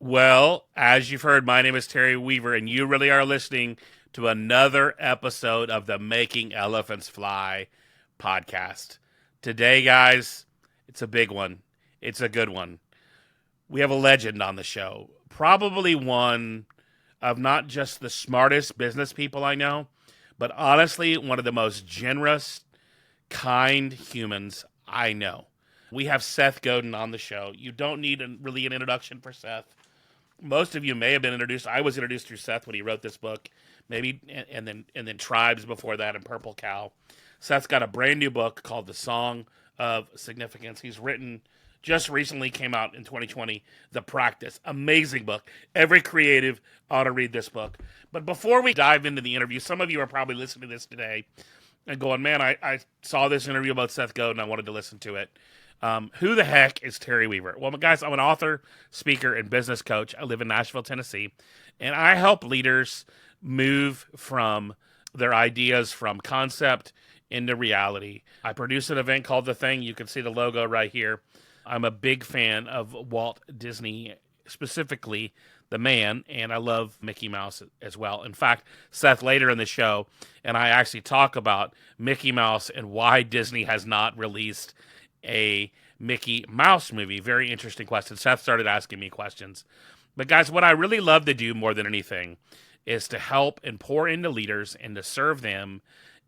Well, as you've heard, my name is Terry Weaver, and you really are listening to another episode of the Making Elephants Fly podcast. Today, guys, it's a big one. It's a good one. We have a legend on the show, probably one of not just the smartest business people I know, but honestly, one of the most generous, kind humans I know. We have Seth Godin on the show. You don't need really an introduction for Seth. Most of you may have been introduced. I was introduced through Seth when he wrote this book, maybe, and then Tribes before that, and Purple Cow. Seth's got a brand new book called The Song of Significance. He's written, just recently came out in 2020, The Practice. Amazing book. Every creative ought to read this book. But before we dive into the interview, some of you are probably listening to this today and going, man, I saw this interview about Seth Godin. I wanted to listen to it. Who the heck is Terry Weaver? Well, guys, I'm an author, speaker, and business coach. I live in Nashville, Tennessee, and I help leaders move from their ideas from concept into reality. I produce an event called The Thing. You can see the logo right here. I'm a big fan of Walt Disney, specifically the man, and I love Mickey Mouse as well. In fact, Seth, later in the show, and I actually talk about Mickey Mouse and why Disney has not released a Mickey Mouse movie. Very interesting question. Seth started asking me questions. But guys, what I really love to do more than anything is to help and pour into leaders and to serve them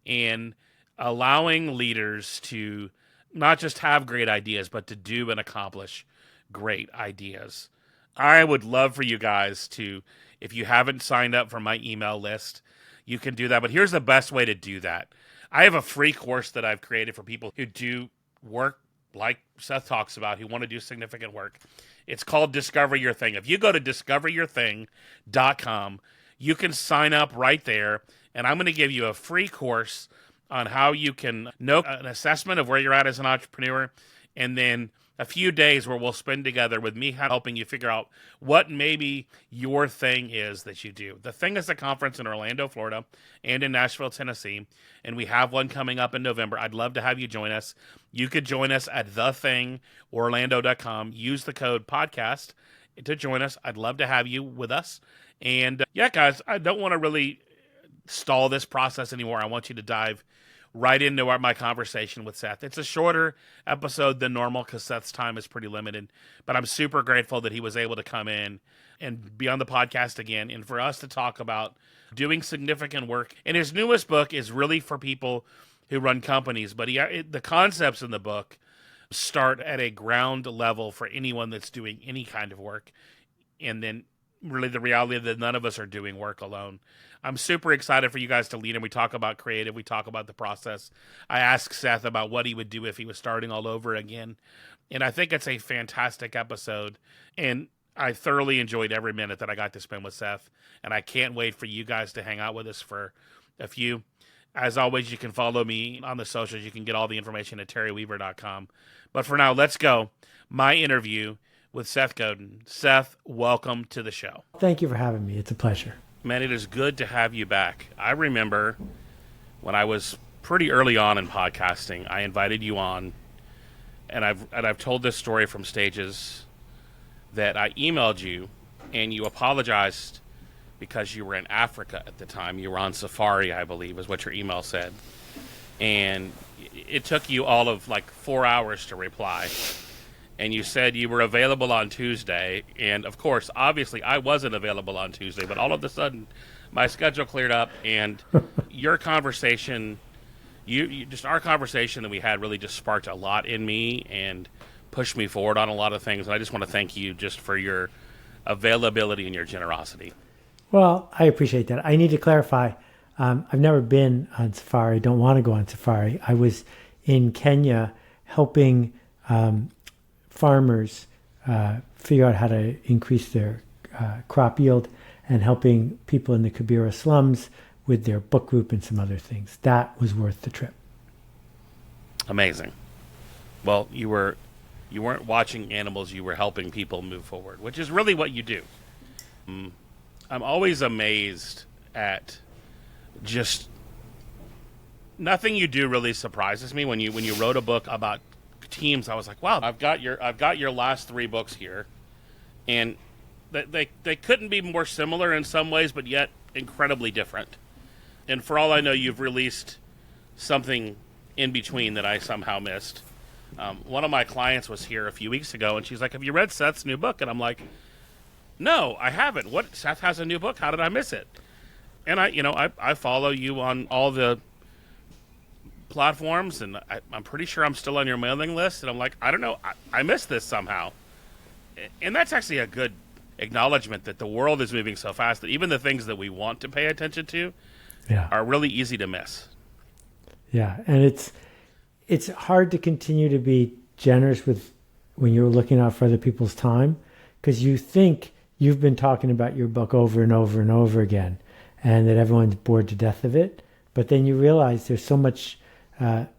in allowing leaders to not just have great ideas, but to do and accomplish great ideas. I would love for you guys to, if you haven't signed up for my email list, you can do that. But here's the best way to do that. I have a free course that I've created for people who do work like Seth talks about, who want to do significant work. It's called Discover Your Thing. If you go to discoveryourthing.com, you can sign up right there, and I'm going to give you a free course on how you can know an assessment of where you're at as an entrepreneur, and then a few days where we'll spend together with me helping you figure out what maybe your thing is that you do. The Thing is a conference in Orlando, Florida, and in Nashville, Tennessee, and we have one coming up in November. I'd love to have you join us. You could join us at thethingorlando.com. Use the code podcast to join us. I'd love to have you with us. And yeah, guys, I don't want to really stall this process anymore. I want you to dive right into my conversation with Seth. It's a shorter episode than normal because Seth's time is pretty limited, but I'm super grateful that he was able to come in and be on the podcast again and for us to talk about doing significant work. And his newest book is really for people who run companies, but the concepts in the book start at a ground level for anyone that's doing any kind of work. And then really the reality that none of us are doing work alone. I'm super excited for you guys to lead, and we talk about creative. We talk about the process. I asked Seth about what he would do if he was starting all over again, and I think it's a fantastic episode, and I thoroughly enjoyed every minute that I got to spend with Seth, and I can't wait for you guys to hang out with us for a few. As always, you can follow me on the socials. You can get all the information at terryweaver.com. But for now, let's go. My interview with Seth Godin. Seth, welcome to the show. Thank you for having me. It's a pleasure. Man, it is good to have you back. I remember when I was pretty early on in podcasting, I invited you on, and I've told this story from stages that I emailed you, and you apologized because you were in Africa at the time. You were on safari, I believe, is what your email said. And it took you all of like 4 hours to reply. And you said you were available on Tuesday. And, of course, obviously, I wasn't available on Tuesday. But all of a sudden, my schedule cleared up. And your conversation, our conversation that we had really just sparked a lot in me and pushed me forward on a lot of things. And I just want to thank you just for your availability and your generosity. Well, I appreciate that. I need to clarify. I've never been on safari. Don't want to go on safari. I was in Kenya helping farmers figure out how to increase their crop yield and helping people in the Kibera slums with their book group and some other things. That was worth the trip. Amazing. Well, you weren't watching animals, you were helping people move forward, which is really what you do. I'm always amazed at just nothing you do really surprises me. When you wrote a book about teams, I was like, wow, I've got your last 3 books here, and they couldn't be more similar in some ways, but yet incredibly different. And for all I know, you've released something in between that I somehow missed. One of my clients was here a few weeks ago, and she's like, "Have you read Seth's new book?" And I'm like, "No, I haven't. What? Seth has a new book? How did I miss it?" And I follow you on all the platforms, and I'm pretty sure I'm still on your mailing list. And I'm like, I don't know, I missed this somehow. And that's actually a good acknowledgement that the world is moving so fast that even the things that we want to pay attention to are really easy to miss. Yeah, and it's hard to continue to be generous with when you're looking out for other people's time, because you think you've been talking about your book over and over and over again, and that everyone's bored to death of it. But then you realize there's so much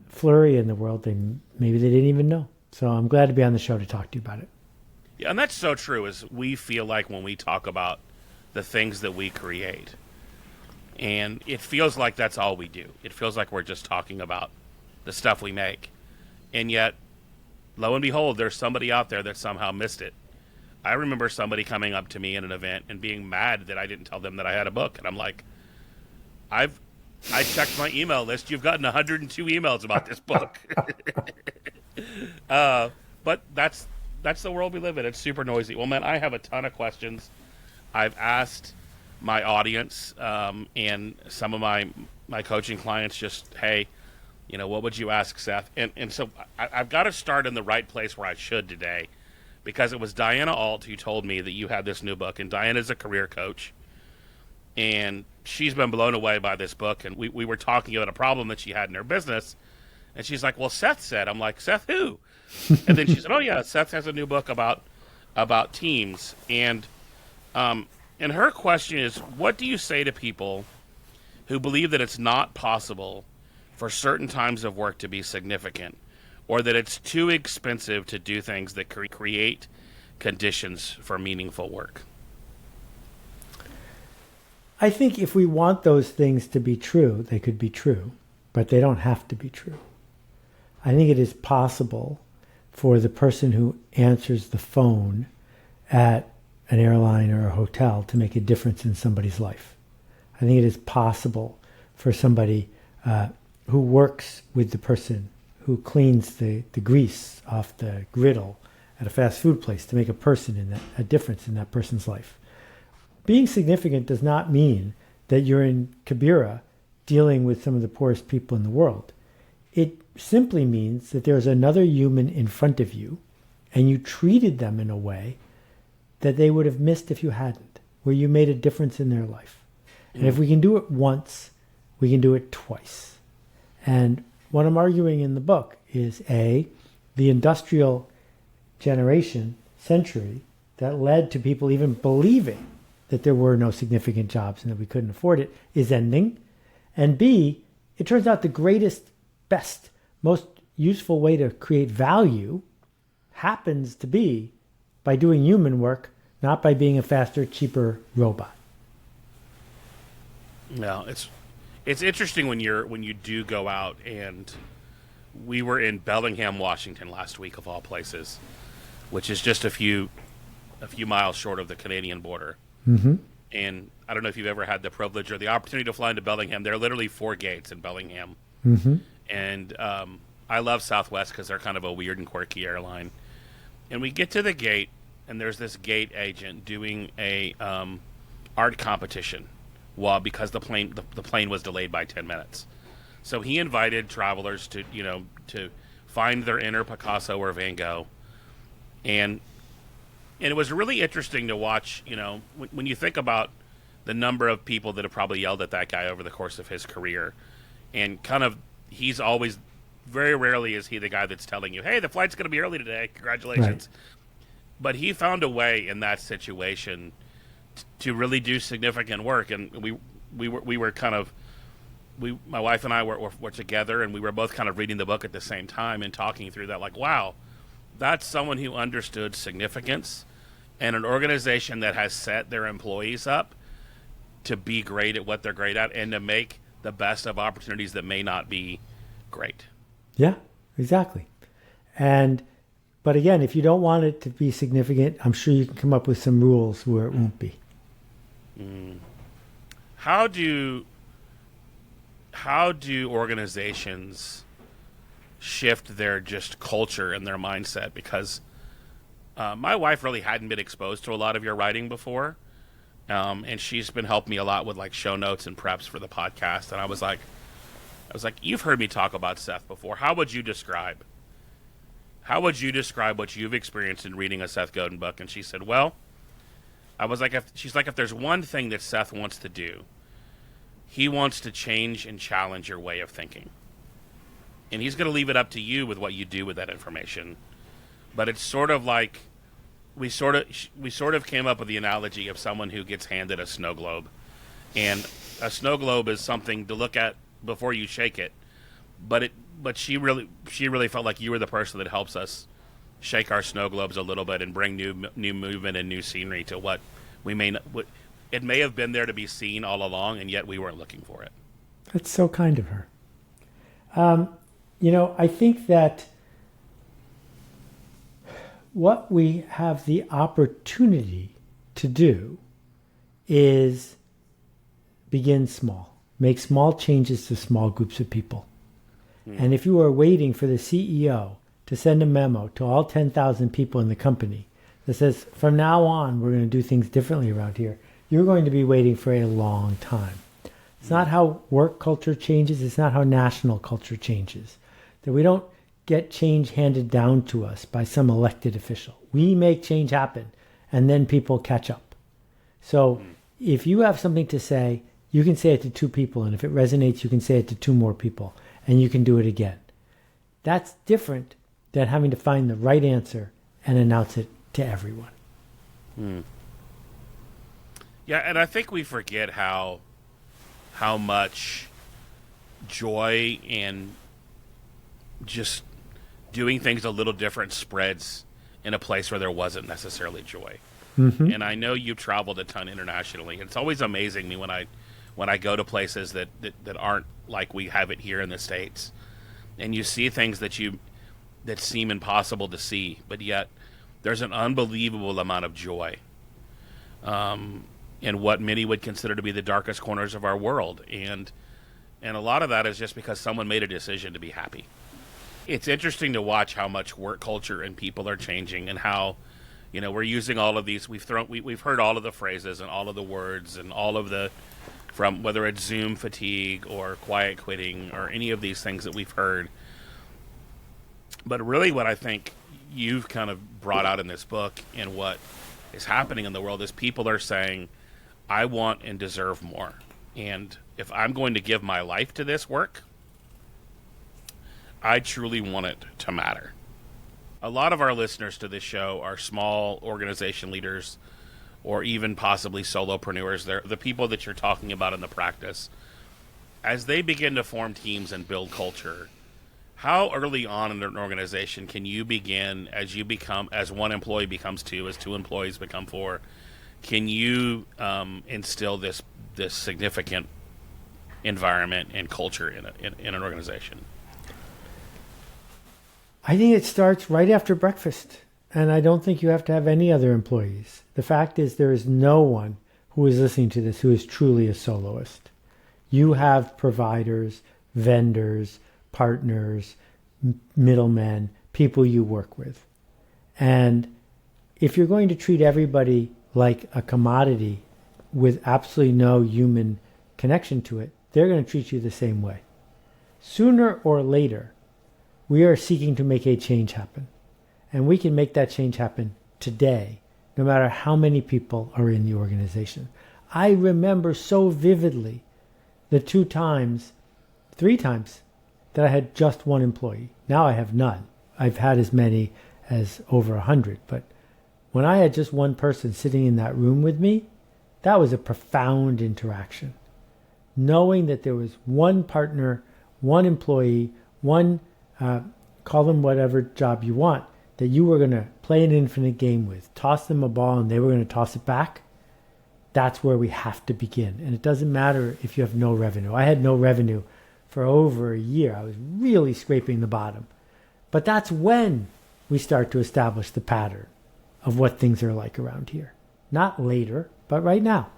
flurry in the world, and maybe they didn't even know. So I'm glad to be on the show to talk to you about it. Yeah, and that's so true. Is we feel like when we talk about the things that we create, and it feels like that's all we do. It feels like we're just talking about the stuff we make. And yet, lo and behold, there's somebody out there that somehow missed it. I remember somebody coming up to me in an event and being mad that I didn't tell them that I had a book. And I'm like, I checked my email list. You've gotten 102 emails about this book. But that's the world we live in. It's super noisy. Well, man, I have a ton of questions. I've asked my audience and some of my coaching clients just, hey, what would you ask Seth? And so I've got to start in the right place where I should today, because it was Diana Alt who told me that you had this new book. And Diana's a career coach, and she's been blown away by this book. And we were talking about a problem that she had in her business. And she's like, well, Seth said. I'm like, Seth who? And then she said, oh, yeah, Seth has a new book about teams. And her question is, what do you say to people who believe that it's not possible for certain times of work to be significant, or that it's too expensive to do things that create conditions for meaningful work? I think if we want those things to be true, they could be true, but they don't have to be true. I think it is possible for the person who answers the phone at an airline or a hotel to make a difference in somebody's life. I think it is possible for somebody who works with the person who cleans the grease off the griddle at a fast food place to make a difference in that person's life. Being significant does not mean that you're in Kibera dealing with some of the poorest people in the world. It simply means that there's another human in front of you, and you treated them in a way that they would have missed if you hadn't, where you made a difference in their life. And if we can do it once, we can do it twice. And what I'm arguing in the book is the industrial century that led to people even believing that there were no significant jobs and that we couldn't afford it is ending. And B, it turns out the greatest, best, most useful way to create value happens to be by doing human work, not by being a faster, cheaper robot. No, it's interesting when you do go out, and we were in Bellingham, Washington last week, of all places, which is just a few miles short of the Canadian border. Mm-hmm. And I don't know if you've ever had the privilege or the opportunity to fly into Bellingham. There are literally 4 gates in Bellingham. Mm-hmm. And I love Southwest because they're kind of a weird and quirky airline. And we get to the gate, and there's this gate agent doing a art competition because the plane was delayed by 10 minutes. So he invited travelers to find their inner Picasso or Van Gogh. And it was really interesting to watch, when you think about the number of people that have probably yelled at that guy over the course of his career. And kind of, he's always, very rarely is he the guy that's telling you, hey, the flight's going to be early today. Congratulations. Right. But he found a way in that situation to really do significant work. And we were kind of, my wife and I were together, and we were both kind of reading the book at the same time and talking through that, like, wow, that's someone who understood significance and an organization that has set their employees up to be great at what they're great at and to make the best of opportunities that may not be great. Yeah, exactly. And But again, if you don't want it to be significant, I'm sure you can come up with some rules where it won't be. How do organizations shift their just culture and their mindset? Because my wife really hadn't been exposed to a lot of your writing before, and she's been helping me a lot with like show notes and preps for the podcast. And I was like, you've heard me talk about Seth before. How would you describe what you've experienced in reading a Seth Godin book? And she said, well, I was like, if there's one thing that Seth wants to do, he wants to change and challenge your way of thinking. And he's going to leave it up to you with what you do with that information. But it's sort of like we sort of came up with the analogy of someone who gets handed a snow globe. And a snow globe is something to look at before you shake it. But she really felt like you were the person that helps us shake our snow globes a little bit and bring new movement and new scenery to what we may not, it may have been there to be seen all along, and yet we weren't looking for it. That's so kind of her. I think that what we have the opportunity to do is begin small, make small changes to small groups of people. And if you are waiting for the CEO to send a memo to all 10,000 people in the company that says, from now on, we're going to do things differently around here, you're going to be waiting for a long time. It's not how work culture changes. It's not how national culture changes. That we don't get change handed down to us by some elected official. We make change happen, and then people catch up. So if you have something to say, you can say it to 2 people, and if it resonates, you can say it to 2 more people, and you can do it again. That's different than having to find the right answer and announce it to everyone. Yeah, and I think we forget how much joy and just doing things a little different spreads in a place where there wasn't necessarily joy. Mm-hmm. And I know you've traveled a ton internationally. It's always amazing me when I go to places that aren't like we have it here in the States, and you see things that seem impossible to see, but yet there's an unbelievable amount of joy in what many would consider to be the darkest corners of our world, and a lot of that is just because someone made a decision to be happy. It's interesting to watch how much work culture and people are changing, and how we're using all of these. We've heard all of the phrases and all of the words and all of the, from whether it's Zoom fatigue or quiet quitting or any of these things that we've heard. But really what I think you've kind of brought out in this book and what is happening in the world is people are saying, I want and deserve more. And if I'm going to give my life to this work, I truly want it to matter. A lot of our listeners to this show are small organization leaders or even possibly solopreneurs. They're the people that you're talking about in the practice. As they begin to form teams and build culture, how early on in an organization can you begin, as one employee becomes 2, as 2 employees become 4, can you instill this significant environment and culture in an organization? I think it starts right after breakfast, and I don't think you have to have any other employees. The fact is there is no one who is listening to this who is truly a soloist. You have providers, vendors, partners, middlemen, people you work with. And if you're going to treat everybody like a commodity with absolutely no human connection to it, they're going to treat you the same way. Sooner or later, we are seeking to make a change happen. And we can make that change happen today, no matter how many people are in the organization. I remember so vividly the 3 times that I had just 1 employee. Now I have none. I've had as many as over 100. But when I had just 1 person sitting in that room with me, that was a profound interaction. Knowing that there was 1 partner, 1 employee, 1, call them whatever job you want, that you were going to play an infinite game with, toss them a ball and they were going to toss it back. That's where we have to begin. And it doesn't matter if you have no revenue. I had no revenue for over a year. I was really scraping the bottom. But that's when we start to establish the pattern of what things are like around here. Not later, but right now.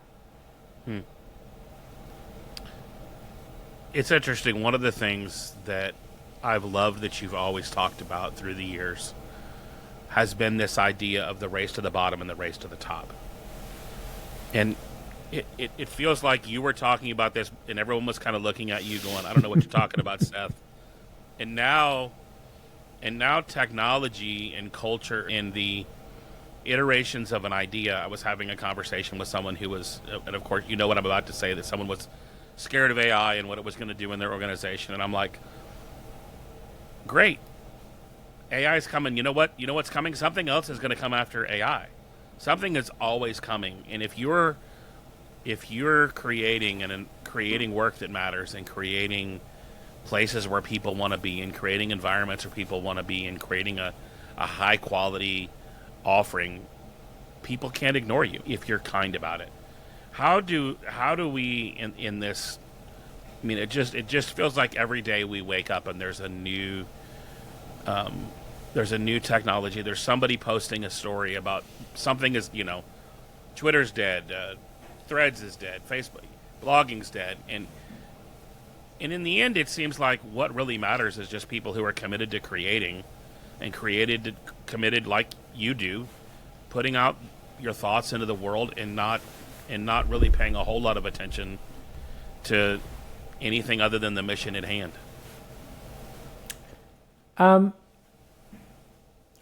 It's interesting. One of the things that I've loved that you've always talked about through the years has been this idea of the race to the bottom and the race to the top. And it feels like you were talking about this and everyone was kind of looking at you going, I don't know what you're talking about, Seth. And now technology and culture and the iterations of an idea. I was having a conversation with someone who was, and of course, you know what I'm about to say, that someone was scared of AI and what it was going to do in their organization. And I'm like, great. AI is coming. You know what? You know what's coming? Something else is going to come after AI. Something is always coming. And if you're creating and creating work that matters and creating places where people want to be and creating environments where people want to be and creating a high quality offering, people can't ignore you if you're kind about it. How do we in this? I mean, it just feels like every day we wake up and there's a new technology. There's somebody posting a story about something is, Twitter's dead, Threads is dead, Facebook, blogging's dead, and in the end, it seems like what really matters is just people who are committed to creating and committed like you do, putting out your thoughts into the world and not really paying a whole lot of attention to anything other than the mission at hand. I'm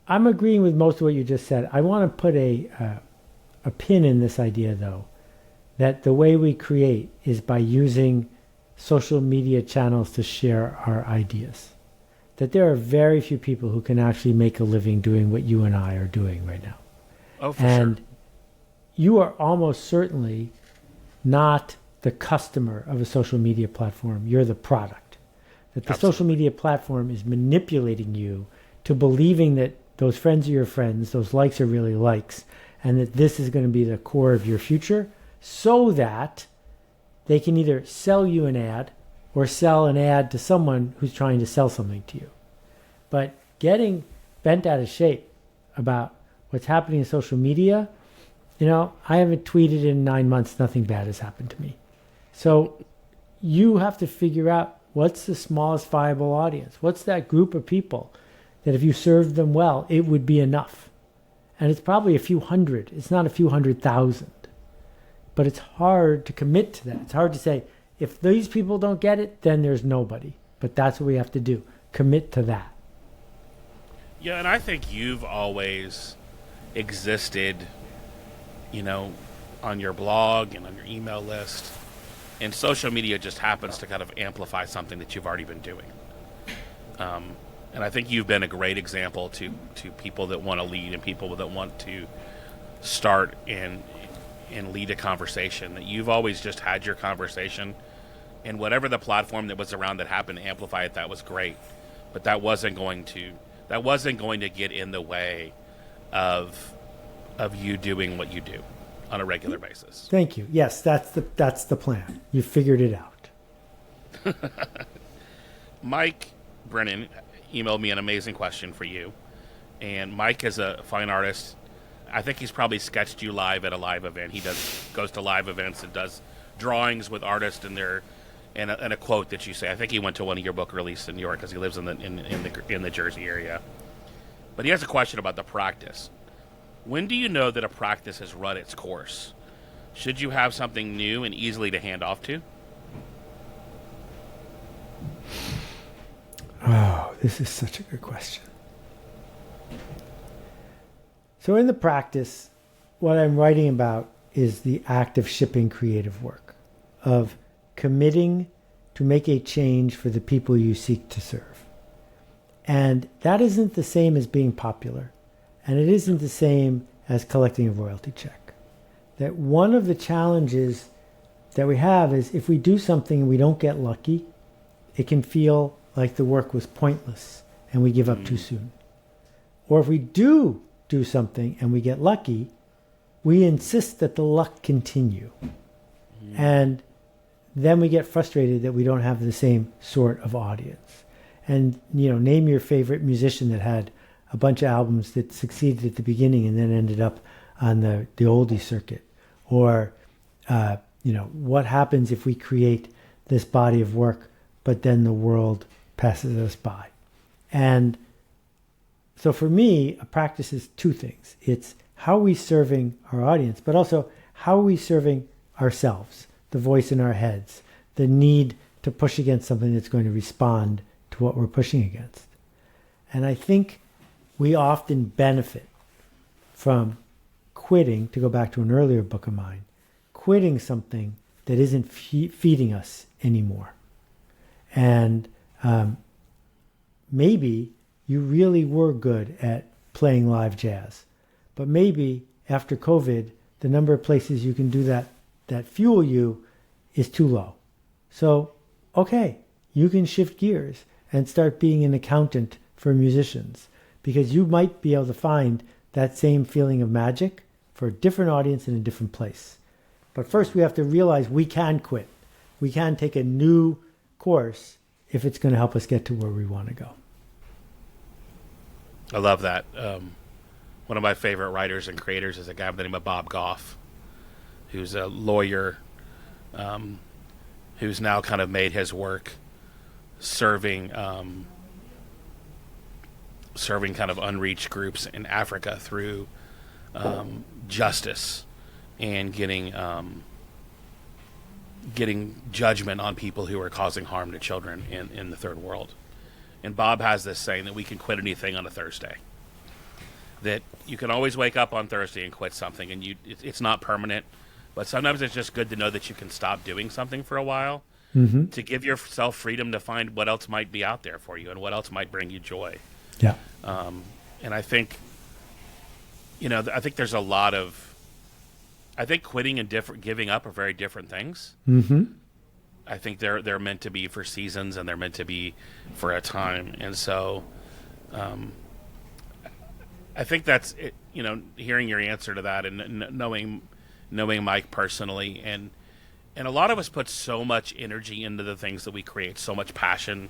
agreeing with most of what you just said. I want to put a pin in this idea, though, that the way we create is by using social media channels to share our ideas. That there are very few people who can actually make a living doing what you and I are doing right now. Oh, for sure. You are almost certainly not the customer of a social media platform. You're the product. That the Absolutely. social media platform is manipulating you to believing that those friends are your friends, those likes are really likes, and that this is going to be the core of your future, so that they can either sell you an ad or sell an ad to someone who's trying to sell something to you. But getting bent out of shape about what's happening in social media, I haven't tweeted in 9 months, nothing bad has happened to me. So you have to figure out what's the smallest viable audience. What's that group of people that if you served them well, it would be enough. And it's probably a few hundred. It's not a few 100,000. But it's hard to commit to that. It's hard to say, if these people don't get it, then there's nobody. But that's what we have to do. Commit to that. Yeah, and I think you've always existed, on your blog and on your email list. And social media just happens to kind of amplify something that you've already been doing. And I think you've been a great example to people that want to lead and people that want to start and lead a conversation. That you've always just had your conversation, and whatever the platform that was around that happened to amplify it, that was great. But that wasn't going to get in the way of you doing what you do on a regular basis. Thank you. Yes, that's the plan. You figured it out. Mike Brennan emailed me an amazing question for you. And Mike is a fine artist. I think he's probably sketched you live at a live event. He goes to live events and does drawings with artists and a quote that you say. I think he went to one of your book releases in New York because he lives in the Jersey area. But he has a question about the practice. When do you know that a practice has run its course? Should you have something new and easily to hand off to? Oh, this is such a good question. So in the practice, what I'm writing about is the act of shipping creative work, of committing to make a change for the people you seek to serve. And that isn't the same as being popular. And it isn't the same as collecting a royalty check. That one of the challenges that we have is if we do something and we don't get lucky, it can feel like the work was pointless and we give up too soon. Or if we do something and we get lucky, we insist that the luck continue. And then we get frustrated that we don't have the same sort of audience. And, name your favorite musician that had a bunch of albums that succeeded at the beginning and then ended up on the oldie circuit? Or, what happens if we create this body of work, but then the world passes us by? And so for me, a practice is two things. It's how are we serving our audience, but also how are we serving ourselves, the voice in our heads, the need to push against something that's going to respond to what we're pushing against. And I think we often benefit from quitting, to go back to an earlier book of mine, quitting something that isn't feeding us anymore. And maybe you really were good at playing live jazz, but maybe after COVID, the number of places you can do that fuel you is too low. So, okay, you can shift gears and start being an accountant for musicians, because you might be able to find that same feeling of magic for a different audience in a different place. But first we have to realize we can quit. We can take a new course if it's going to help us get to where we want to go. I love that. One of my favorite writers and creators is a guy by the name of Bob Goff, who's a lawyer, who's now kind of made his work serving kind of unreached groups in Africa through justice and getting judgment on people who are causing harm to children in the third world. And Bob has this saying that we can quit anything on a Thursday. That you can always wake up on Thursday and quit something, and it's not permanent, but sometimes it's just good to know that you can stop doing something for a while, to give yourself freedom to find what else might be out there for you and what else might bring you joy. Yeah. And I think, I think there's a lot of, I think quitting and giving up are very different things. Mm-hmm. I think they're meant to be for seasons, and they're meant to be for a time. And so, I think that's it, hearing your answer to that and knowing Mike personally, and a lot of us put so much energy into the things that we create, so much passion,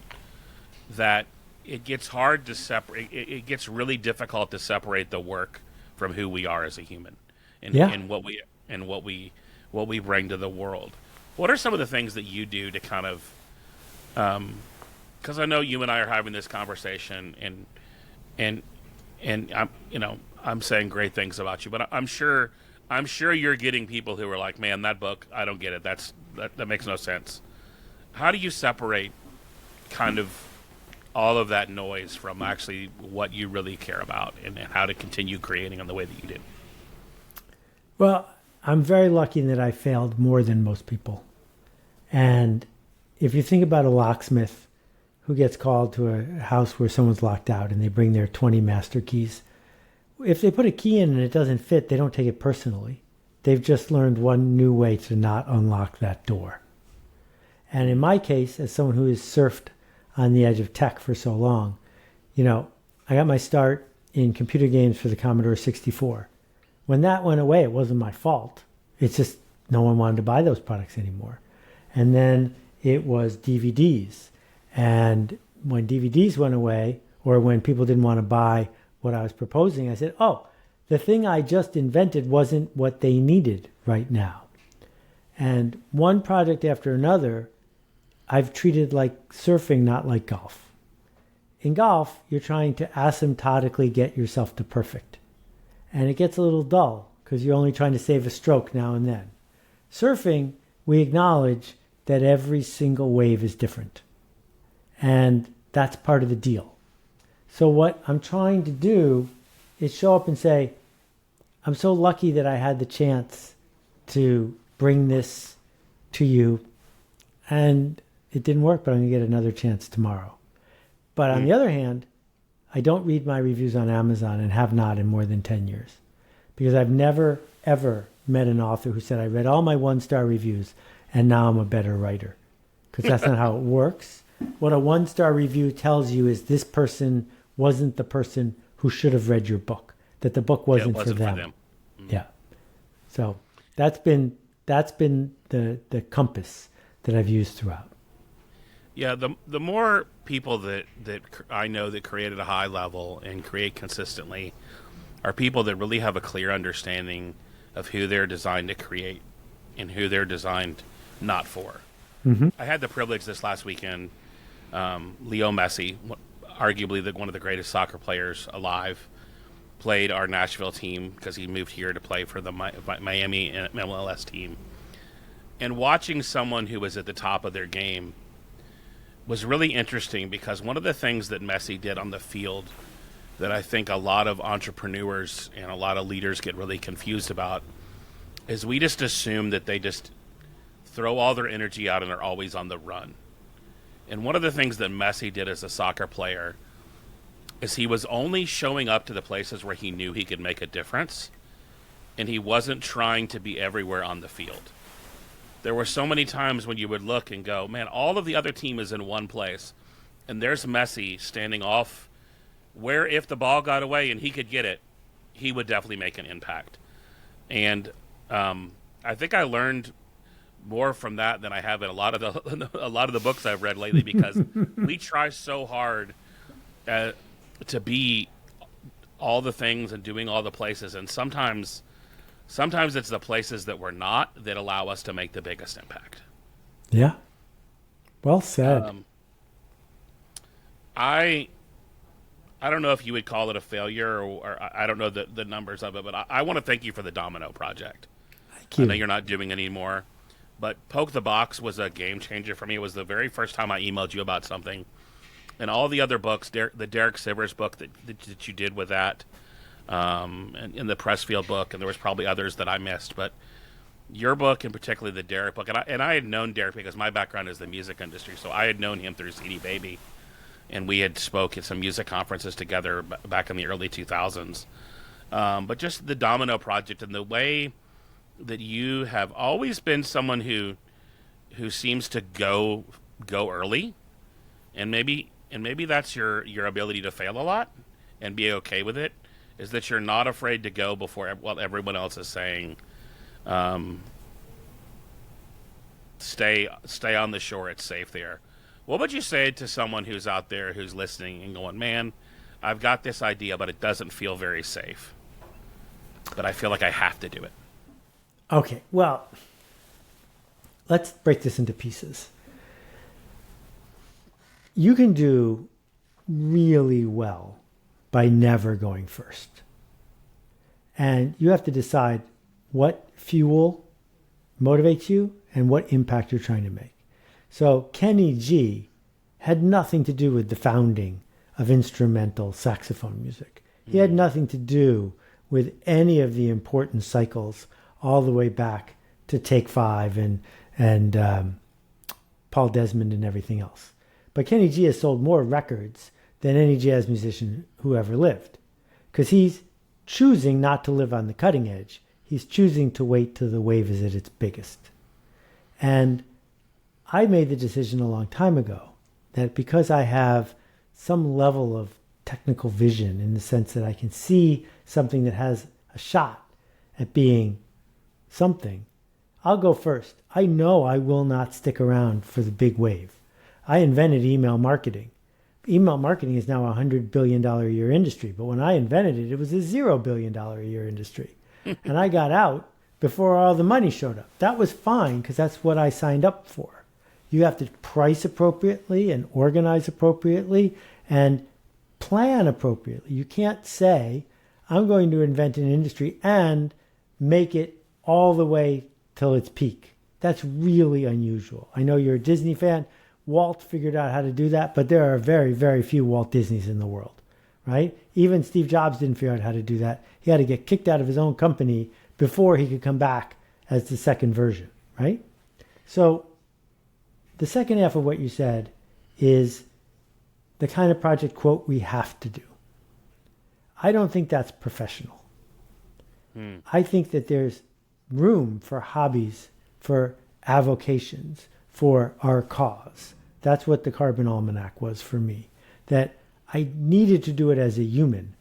that it gets hard to separate. It gets really difficult to separate the work from who we are as a human, and what we bring to the world. What are some of the things that you do to kind of, because I know you and I are having this conversation, and I'm saying great things about you, but I'm sure you're getting people who are like, man, that book, I don't get it. That makes no sense. How do you separate kind of all of that noise from actually what you really care about, and how to continue creating in the way that you did? Well, I'm very lucky that I failed more than most people. And if you think about a locksmith who gets called to a house where someone's locked out and they bring their 20 master keys, if they put a key in and it doesn't fit, they don't take it personally. They've just learned one new way to not unlock that door. And in my case, as someone who has surfed on the edge of tech for so long, I got my start in computer games for the Commodore 64. When that went away, it wasn't my fault. It's just no one wanted to buy those products anymore. And then it was DVDs. And when DVDs went away, or when people didn't want to buy what I was proposing, I said, oh, the thing I just invented wasn't what they needed right now. And one project after another, I've treated like surfing, not like golf. In golf, you're trying to asymptotically get yourself to perfect. And it gets a little dull because you're only trying to save a stroke now and then. Surfing, we acknowledge that every single wave is different. And that's part of the deal. So what I'm trying to do is show up and say, I'm so lucky that I had the chance to bring this to you. And it didn't work, but I'm going to get another chance tomorrow. But on the other hand, I don't read my reviews on Amazon, and have not in more than 10 years. Because I've never, ever met an author who said, I read all my 1-star reviews and now I'm a better writer. Because that's not how it works. What a 1-star review tells you is this person wasn't the person who should have read your book. That the book wasn't for them. Yeah. So that's been the compass that I've used throughout. Yeah, the more people that I know that create at a high level and create consistently are people that really have a clear understanding of who they're designed to create and who they're designed not for. Hmm. I had the privilege this last weekend. Leo Messi, arguably one of the greatest soccer players alive, played our Nashville team because he moved here to play for the Miami MLS team. And watching someone who was at the top of their game was really interesting because one of the things that Messi did on the field that I think a lot of entrepreneurs and a lot of leaders get really confused about is we just assume that they just throw all their energy out and are always on the run. And one of the things that Messi did as a soccer player is he was only showing up to the places where he knew he could make a difference, and he wasn't trying to be everywhere on the field. There were so many times when you would look and go, man, all of the other team is in one place, and there's Messi standing off where if the ball got away and he could get it, he would definitely make an impact. And I think I learned more from that than I have in a lot of the books I've read lately because we try so hard to be all the things and doing all the places, and sometimes it's the places that we're not that allow us to make the biggest impact. Yeah. Well said. I don't know if you would call it a failure or I don't know the numbers of it, but I want to thank you for the Domino Project. Thank you. I know you're not doing it anymore, but Poke the Box was a game changer for me. It was the very first time I emailed you about something. And all the other books, the Derek Sivers book that you did with that, and in the Pressfield book, and there was probably others that I missed, but your book and particularly the Derek book, and I had known Derek because my background is the music industry, so I had known him through CD Baby, and we had spoke at some music conferences together back in the early 2000s. But just the Domino Project and the way that you have always been someone who seems to go early, and maybe that's your ability to fail a lot and be okay with it, is that you're not afraid to go before what everyone else is saying. Stay on the shore. It's safe there. What would you say to someone who's out there who's listening and going, man, I've got this idea, but it doesn't feel very safe, but I feel like I have to do it? Okay, well, let's break this into pieces. You can do really well by never going first. And you have to decide what fuel motivates you and what impact you're trying to make. So Kenny G had nothing to do with the founding of instrumental saxophone music. He had nothing to do with any of the important cycles all the way back to Take Five and Paul Desmond and everything else. But Kenny G has sold more records than any jazz musician who ever lived, because he's choosing not to live on the cutting edge. He's choosing to wait till the wave is at its biggest. And I made the decision a long time ago that because I have some level of technical vision in the sense that I can see something that has a shot at being something, I'll go first. I know I will not stick around for the big wave. I invented email marketing. Email marketing is now a $100 billion a year industry, but when I invented it, it was a $0 billion a year industry. And I got out before all the money showed up. That was fine because that's what I signed up for. You have to price appropriately and organize appropriately and plan appropriately. You can't say, I'm going to invent an industry and make it all the way till its peak. That's really unusual. I know you're a Disney fan. Walt figured out how to do that, but there are very, very few Walt Disneys in the world, right? Even Steve Jobs didn't figure out how to do that. He had to get kicked out of his own company before he could come back as the second version, right? So the second half of what you said is the kind of project, quote, we have to do. I don't think that's professional. I think that there's room for hobbies, for avocations, for our cause. That's what the Carbon Almanac was for me. That I needed to do it as a human,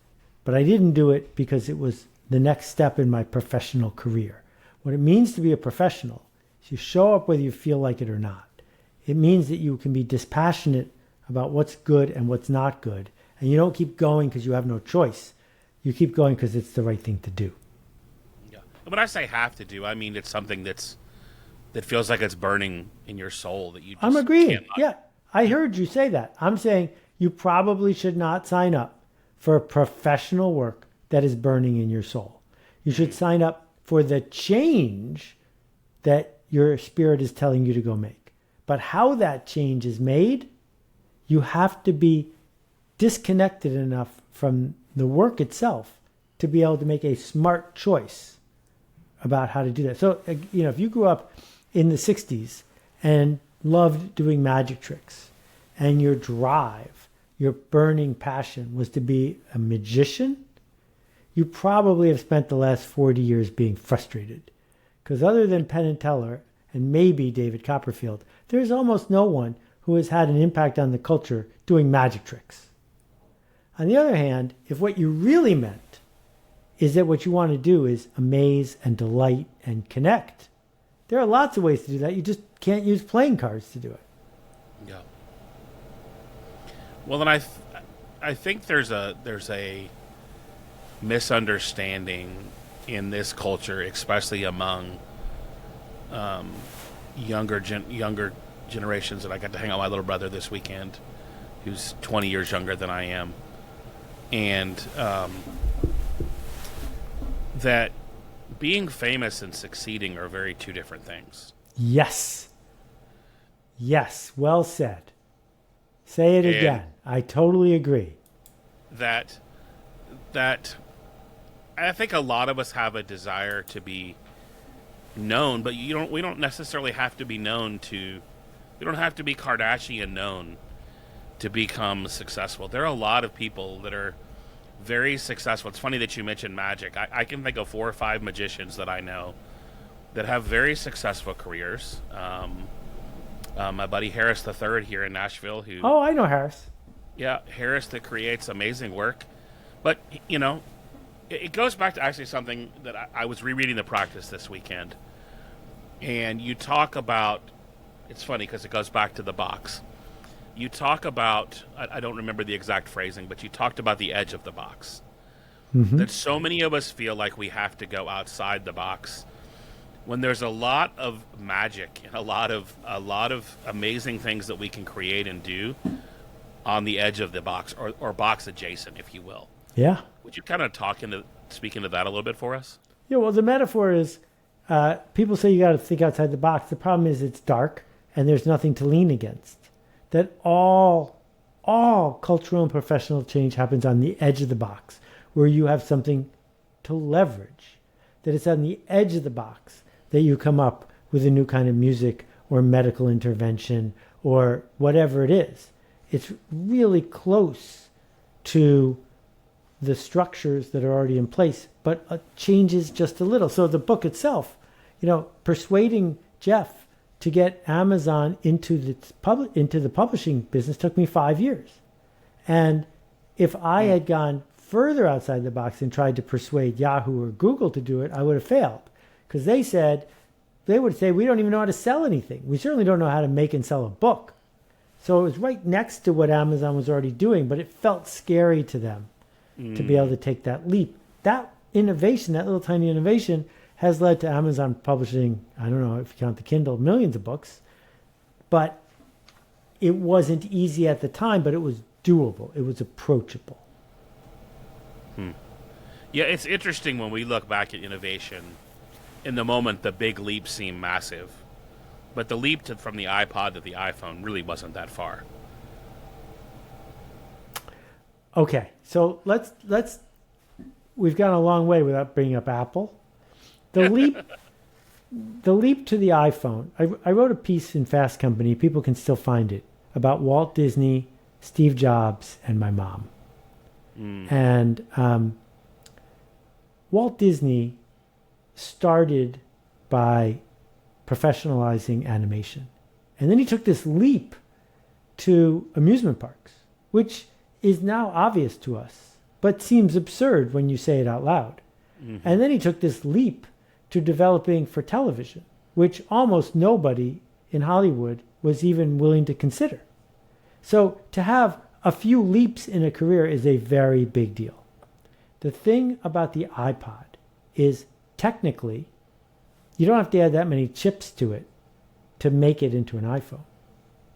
but I didn't do it because it was the next step in my professional career. What it means to be a professional is you show up whether you feel like it or not. It means that you can be dispassionate about what's good and what's not good. And you don't keep going because you have no choice. You keep going because it's the right thing to do. Yeah. When I say have to do, I mean it's something that feels like it's burning in your soul that you just I'm agreeing. can't. Yeah, I heard you say that. I'm saying you probably should not sign up for professional work that is burning in your soul. You should sign up for the change that your spirit is telling you to go make. But how that change is made, you have to be disconnected enough from the work itself to be able to make a smart choice about how to do that. So, if you grew up in the 60s and loved doing magic tricks, and your drive, your burning passion was to be a magician, you probably have spent the last 40 years being frustrated. Because other than Penn and Teller and maybe David Copperfield, there's almost no one who has had an impact on the culture doing magic tricks. On the other hand, if what you really meant is that what you want to do is amaze and delight and connect, there are lots of ways to do that. You just can't use playing cards to do it. Yeah. Well, then I think there's a misunderstanding in this culture, especially among younger generations. And I got to hang out with my little brother this weekend, who's 20 years younger than I am, and that being famous and succeeding are very two different things. Yes. Well said. Say it again. I totally agree. That I think a lot of us have a desire to be known, but we don't necessarily have to be known to. We don't have to be Kardashian known to become successful. There are a lot of people that are very successful. It's funny that you mentioned magic. I can think of 4 or 5 magicians that I know that have very successful careers. My buddy Harris III here in Nashville. Oh, I know Harris. Yeah, Harris that creates amazing work. But, it goes back to actually something that I was rereading the practice this weekend. And you talk about, it's funny because it goes back to the box. You talk about, I don't remember the exact phrasing, but you talked about the edge of the box. Mm-hmm. That so many of us feel like we have to go outside the box when there's a lot of magic and a lot of amazing things that we can create and do on the edge of the box or box adjacent, if you will. Yeah. Would you kind of speak into that a little bit for us? Yeah, well, the metaphor is people say you got to think outside the box. The problem is it's dark and there's nothing to lean against. That all cultural and professional change happens on the edge of the box where you have something to leverage. That it's on the edge of the box that you come up with a new kind of music or medical intervention or whatever it is. It's really close to the structures that are already in place, but changes just a little. So the book itself, persuading Jeff to get Amazon into the publishing business took me 5 years. And if I had gone further outside the box and tried to persuade Yahoo or Google to do it, I would have failed. Because they would say, we don't even know how to sell anything. We certainly don't know how to make and sell a book. So it was right next to what Amazon was already doing, but it felt scary to them to be able to take that leap. That innovation, that little tiny innovation, has led to Amazon publishing, I don't know if you count the Kindle, millions of books. But it wasn't easy at the time, but it was doable. It was approachable. Yeah, it's interesting when we look back at innovation. In the moment, the big leaps seem massive. But the leap from the iPod to the iPhone really wasn't that far. Okay, so let's we've gone a long way without bringing up Apple. The leap to the iPhone. I wrote a piece in Fast Company, people can still find it, about Walt Disney, Steve Jobs, and my mom. And Walt Disney started by professionalizing animation. And then he took this leap to amusement parks, which is now obvious to us, but seems absurd when you say it out loud. Mm-hmm. And then he took this leap to developing for television, which almost nobody in Hollywood was even willing to consider. So to have a few leaps in a career is a very big deal. The thing about the iPod is technically, you don't have to add that many chips to it to make it into an iPhone.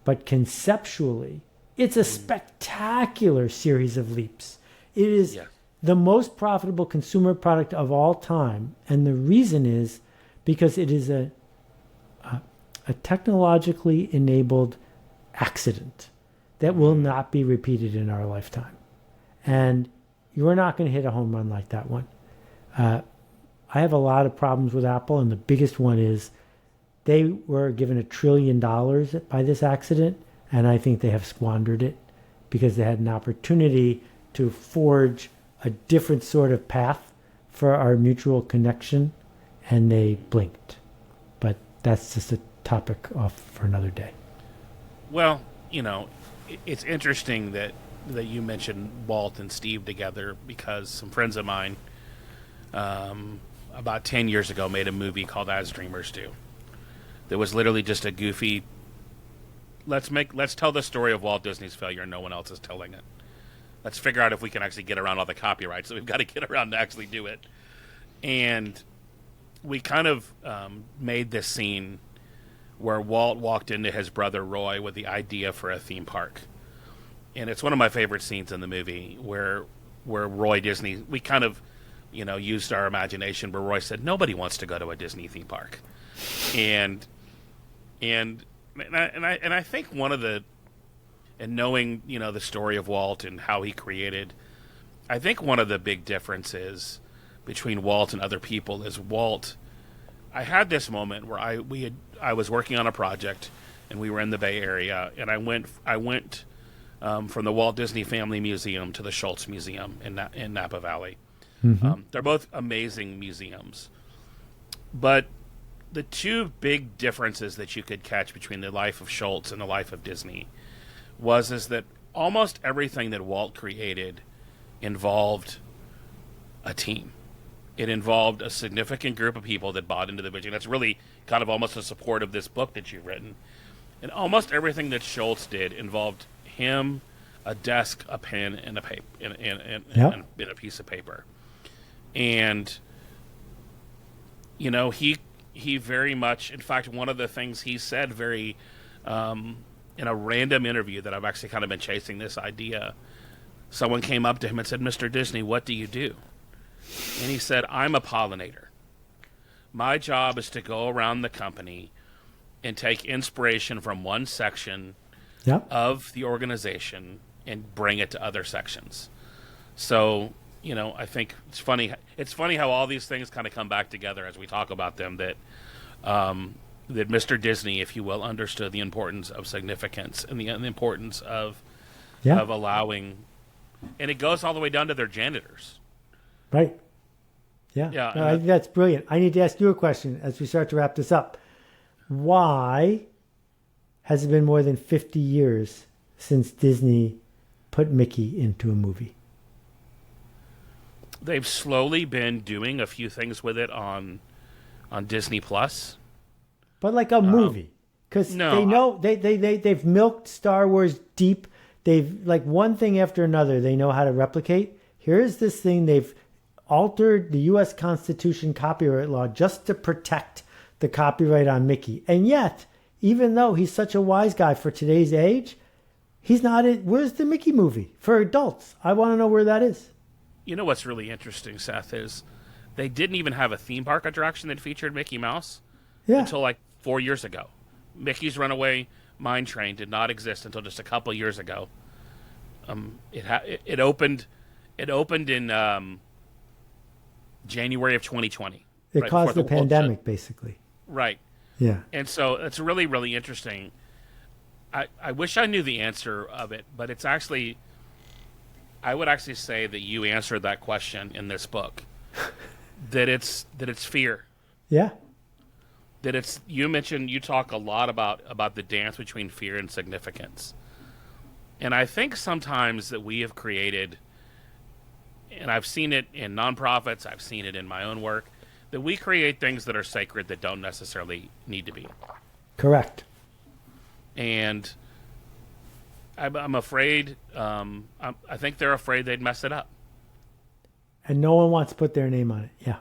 But conceptually, it's a spectacular series of leaps. It is the most profitable consumer product of all time. And the reason is because it is a technologically enabled accident that will not be repeated in our lifetime. And you're not going to hit a home run like that one. I have a lot of problems with Apple, and the biggest one is they were given $1 trillion by this accident, and I think they have squandered it because they had an opportunity to forge a different sort of path for our mutual connection, and they blinked. But that's just a topic off for another day. Well, it's interesting that you mentioned Walt and Steve together, because some friends of mine about 10 years ago made a movie called As Dreamers Do. That was literally just a goofy, let's tell the story of Walt Disney's failure and no one else is telling it. Let's figure out if we can actually get around all the copyrights. So we've got to get around to actually do it. And we kind of made this scene where Walt walked into his brother Roy with the idea for a theme park. And it's one of my favorite scenes in the movie where Roy Disney, we kind of, used our imagination, where Roy said, nobody wants to go to a Disney theme park. And I think one of the, and knowing, the story of Walt and how he created, I think one of the big differences between Walt and other people is Walt, I had this moment where I was working on a project and we were in the Bay Area, and I went from the Walt Disney Family Museum to the Schultz Museum in Napa Valley. Mm-hmm. They're both amazing museums. But the two big differences that you could catch between the life of Schultz and the life of Disney is that almost everything that Walt created involved a team. It involved a significant group of people that bought into the vision. That's really kind of almost the support of this book that you've written. And almost everything that Schultz did involved him, a desk, a pen, and a paper, and a piece of paper. And he very much, in fact, one of the things he said very in a random interview that I've actually kind of been chasing this idea, someone came up to him and said, Mr. Disney, what do you do? And he said, I'm a pollinator. My job is to go around the company and take inspiration from one section of the organization and bring it to other sections. So, I think it's funny. It's funny how all these things kind of come back together as we talk about them, that that Mr. Disney, if you will, understood the importance of significance and the importance of allowing, and it goes all the way down to their janitors. Right. Yeah. No, I think that's brilliant. I need to ask you a question as we start to wrap this up. Why has it been more than 50 years since Disney put Mickey into a movie? They've slowly been doing a few things with it on Disney Plus. But like a movie. Because they know they've milked Star Wars deep. They've, like, one thing after another, they know how to replicate. Here's this thing, they've altered the U.S. Constitution copyright law just to protect the copyright on Mickey. And yet, even though he's such a wise guy for today's age, he's not in. Where's the Mickey movie for adults? I want to know where that is. You know what's really interesting, Seth, is they didn't even have a theme park attraction that featured Mickey Mouse until like 4 years ago. Mickey's Runaway Mine Train did not exist until just a couple years ago. It opened in January of 2020. It caused the pandemic, basically. Right. Yeah. And so it's really, really interesting. I wish I knew the answer of it, but it's actually, I would actually say that you answered that question in this book. that it's fear. Yeah. That you talk a lot about the dance between fear and significance. And I think sometimes that we have created, and I've seen it in nonprofits, I've seen it in my own work, that we create things that are sacred that don't necessarily need to be. Correct. And I'm afraid. I think they're afraid they'd mess it up. And no one wants to put their name on it. Yeah.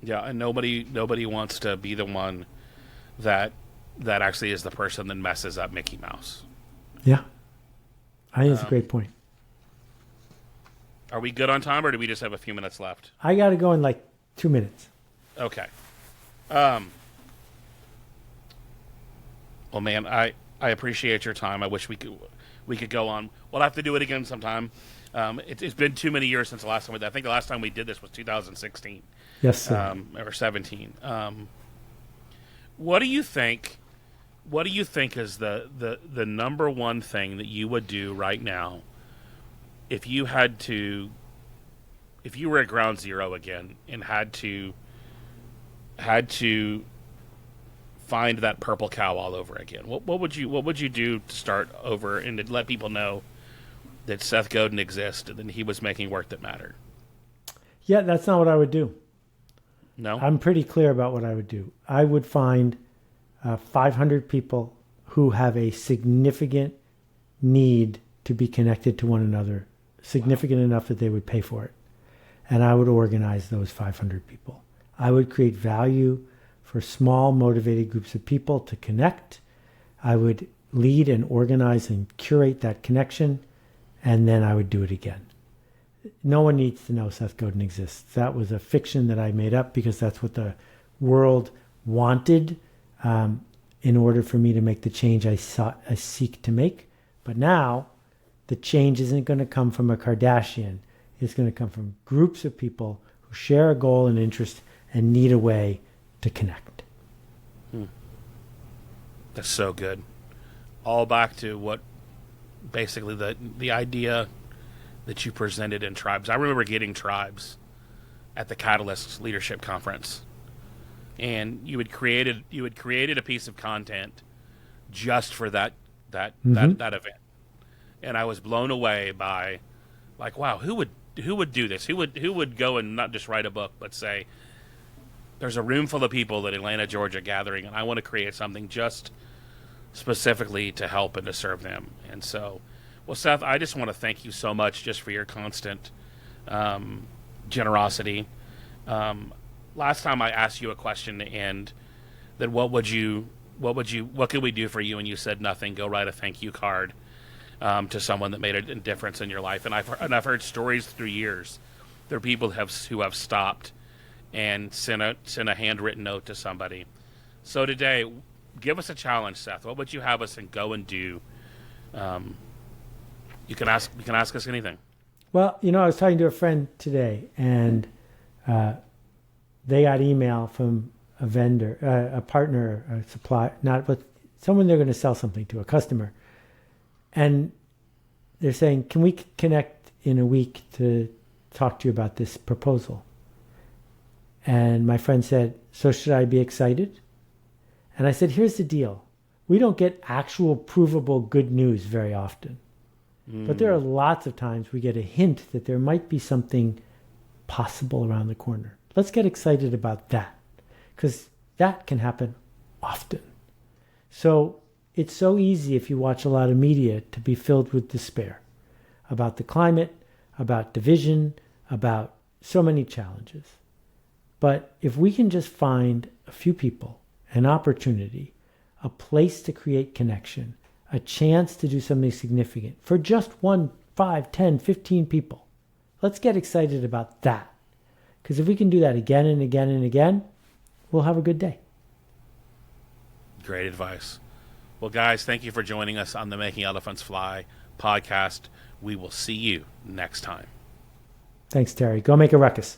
Yeah, and nobody wants to be the one that actually is the person that messes up Mickey Mouse. Yeah. I think it's a great point. Are we good on time, or do we just have a few minutes left? I got to go in like 2 minutes. Okay. Well, man, I appreciate your time. I wish we could go on. We'll have to do it again sometime. It's been too many years since the last time we did. I think the last time we did this was 2016. Yes, sir. Or 17. What do you think? What do you think is the number one thing that you would do right now if you were at ground zero again and had to find that purple cow all over again? What would you do to start over and to let people know that Seth Godin exists and he was making work that mattered? Yeah, that's not what I would do. No? I'm pretty clear about what I would do. I would find 500 people who have a significant need to be connected to one another, significant enough that they would pay for it. And I would organize those 500 people. I would create value for small, motivated groups of people to connect. I would lead and organize and curate that connection, and then I would do it again. No one needs to know Seth Godin exists. That was a fiction that I made up because that's what the world wanted in order for me to make the change I seek to make. But now, the change isn't going to come from a Kardashian. It's going to come from groups of people who share a goal and interest and need a way to connect. That's so good. All back to what basically the idea that you presented in Tribes. I remember getting Tribes at the Catalyst Leadership Conference, and you had created a piece of content just for that event, and I was blown away by, like, wow, who would do this? Who would go and not just write a book, but say, there's a room full of people at Atlanta, Georgia gathering, and I want to create something just specifically to help and to serve them. And so, well, Seth, I just want to thank you so much just for your constant generosity. Last time I asked you a question, and that what could we do for you? And you said nothing. Go write a thank you card to someone that made a difference in your life. And I've heard stories through years. There are people who have stopped and sent a handwritten note to somebody. So today, give us a challenge, Seth. What would you have us go and do? You can ask us anything. Well, I was talking to a friend today, and they got email from a vendor, a partner, a supplier, but someone they're going to sell something to, a customer. And they're saying, can we connect in a week to talk to you about this proposal? And my friend said, so should I be excited? And I said, here's the deal. We don't get actual provable good news very often. But there are lots of times we get a hint that there might be something possible around the corner. Let's get excited about that, because that can happen often. So it's so easy, if you watch a lot of media, to be filled with despair about the climate, about division, about so many challenges. But if we can just find a few people, an opportunity, a place to create connection, a chance to do something significant for just 1, 5, 10, 15 people, let's get excited about that. Because if we can do that again and again and again, we'll have a good day. Great advice. Well, guys, thank you for joining us on the Making Elephants Fly podcast. We will see you next time. Thanks, Terry. Go make a ruckus.